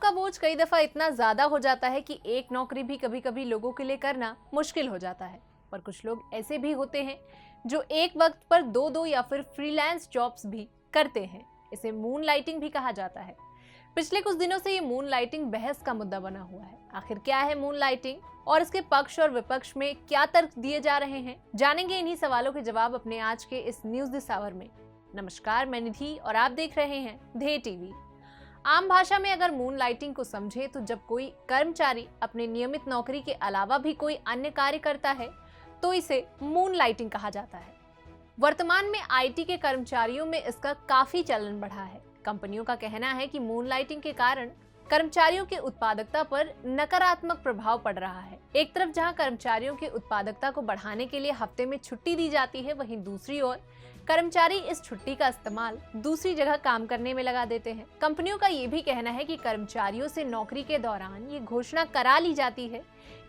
का बोझ कई दफा इतना ज्यादा हो जाता है कि एक नौकरी भी कभी कभी लोगों के लिए करना मुश्किल हो जाता है। पर कुछ लोग ऐसे भी होते हैं जो एक वक्त पर दो दो या फिर फ्रीलांस जॉब्स भी करते हैं। इसे मून लाइटिंग भी कहा जाता है। पिछले कुछ दिनों से ये मून लाइटिंग बहस का मुद्दा बना हुआ है। आखिर क्या है मून लाइटिंग और इसके पक्ष और विपक्ष में क्या तर्क दिए जा रहे हैं, जानेंगे इन्हीं सवालों के जवाब अपने आज के इस न्यूज दिस आवर में। नमस्कार, मैं निधि और आप देख रहे हैं ध्येय टीवी। आम भाषा में अगर मून लाइटिंग को समझे तो जब कोई कर्मचारी अपने नियमित नौकरी के अलावा भी कोई अन्य कार्य करता है तो इसे मून लाइटिंग कहा जाता है। वर्तमान में आईटी के कर्मचारियों में इसका काफी चलन बढ़ा है। कंपनियों का कहना है कि मून लाइटिंग के कारण कर्मचारियों की उत्पादकता पर नकारात्मक प्रभाव पड़ रहा है। एक तरफ जहां कर्मचारियों की उत्पादकता को बढ़ाने के लिए हफ्ते में छुट्टी दी जाती है, वहीं दूसरी ओर कर्मचारी इस छुट्टी का इस्तेमाल दूसरी जगह काम करने में लगा देते हैं। कंपनियों का ये भी कहना है कि कर्मचारियों से नौकरी के दौरान ये घोषणा करा ली जाती है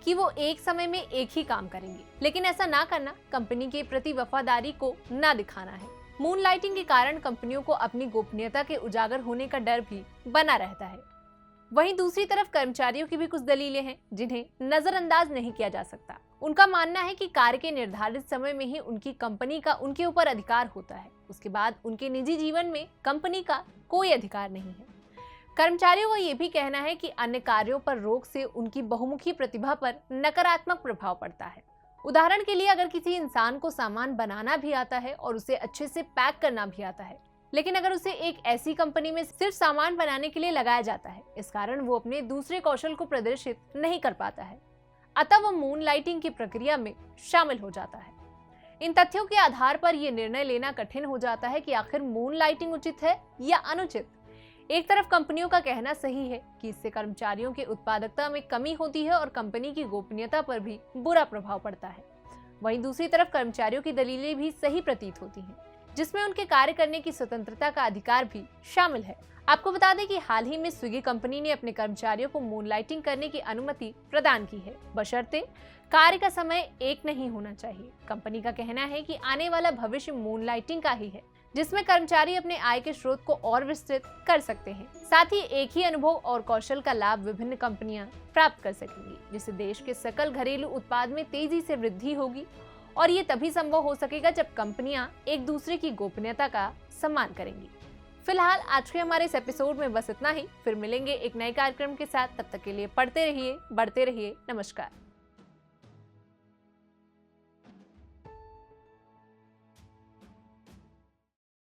कि वो एक समय में एक ही काम करेंगे, लेकिन ऐसा ना करना कंपनी के प्रति वफादारी को ना दिखाना है। मून लाइटिंग के कारण कंपनियों को अपनी गोपनीयता के उजागर होने का डर भी बना रहता है। वहीं दूसरी तरफ कर्मचारियों की भी कुछ दलीलें हैं जिन्हें नजरअंदाज नहीं किया जा सकता। उनका मानना है कि कार्य के निर्धारित समय में ही उनकी कंपनी का उनके ऊपर अधिकार होता है। उसके बाद उनके निजी जीवन में कंपनी का कोई अधिकार नहीं है। कर्मचारियों का ये भी कहना है कि अन्य कार्यों पर रोक से उनकी बहुमुखी प्रतिभा पर नकारात्मक प्रभाव पड़ता है। उदाहरण के लिए अगर किसी इंसान को सामान बनाना भी आता है और उसे अच्छे से पैक करना भी आता है, लेकिन अगर उसे एक ऐसी कंपनी में सिर्फ सामान बनाने के लिए लगाया जाता है, इस कारण वो अपने दूसरे कौशल को प्रदर्शित नहीं कर पाता है, अतः वो मून लाइटिंग की प्रक्रिया में शामिल हो जाता है। इन तथ्यों के आधार पर यह निर्णय लेना कठिन हो जाता है कि आखिर मून लाइटिंग उचित है या अनुचित। एक तरफ कंपनियों का कहना सही है कि इससे कर्मचारियों की उत्पादकता में कमी होती है और कंपनी की गोपनीयता पर भी बुरा प्रभाव पड़ता है। वहीं दूसरी तरफ कर्मचारियों की दलीलें भी सही प्रतीत होती हैं, जिसमें उनके कार्य करने की स्वतंत्रता का अधिकार भी शामिल है। आपको बता दें कि हाल ही में स्विगी कंपनी ने अपने कर्मचारियों को मून लाइटिंग करने की अनुमति प्रदान की है, बशर्ते कार्य का समय एक नहीं होना चाहिए। कंपनी का कहना है कि आने वाला भविष्य मून लाइटिंग का ही है, जिसमें कर्मचारी अपने आय के स्रोत को और विस्तृत कर सकते हैं। साथ ही एक ही अनुभव और कौशल का लाभ विभिन्न कंपनियां प्राप्त कर सकेंगी, जिससे देश के सकल घरेलू उत्पाद में तेजी से वृद्धि होगी। और ये तभी संभव हो सकेगा जब कंपनियां एक दूसरे की गोपनीयता का सम्मान करेंगी। फिलहाल आज के हमारे इस एपिसोड में बस इतना ही। फिर मिलेंगे एक नए कार्यक्रम के साथ। तब तक के लिए पढ़ते रहिए, बढ़ते रहिए। नमस्कार।